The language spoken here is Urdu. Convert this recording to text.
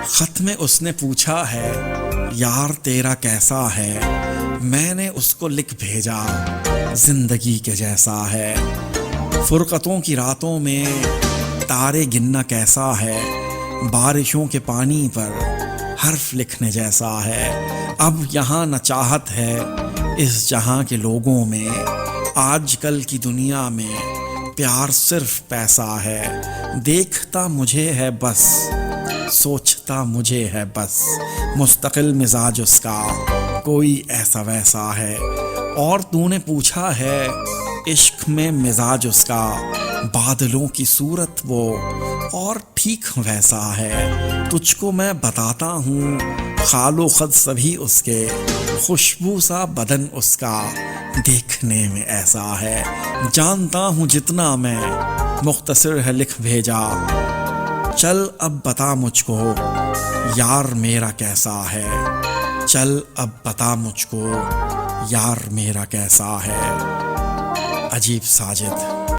خط میں اس نے پوچھا ہے یار تیرا کیسا ہے، میں نے اس کو لکھ بھیجا زندگی کے جیسا ہے۔ فرقتوں کی راتوں میں تارے گننا کیسا ہے، بارشوں کے پانی پر حرف لکھنے جیسا ہے۔ اب یہاں نہ چاہت ہے اس جہاں کے لوگوں میں، آج کل کی دنیا میں پیار صرف پیسہ ہے۔ دیکھتا مجھے ہے بس، سوچتا مجھے ہے بس، مستقل مزاج اس کا کوئی ایسا ویسا ہے۔ اور تو نے پوچھا ہے عشق میں مزاج اس کا، بادلوں کی صورت وہ اور ٹھیک ویسا ہے۔ تجھ کو میں بتاتا ہوں خال و خد سبھی اس کے، خوشبو سا بدن اس کا دیکھنے میں ایسا ہے۔ جانتا ہوں جتنا میں، مختصر ہے لکھ بھیجا، چل اب بتا مجھ کو یار میرا کیسا ہے، چل اب بتا مجھ کو یار میرا کیسا ہے۔ عجیب ساجد۔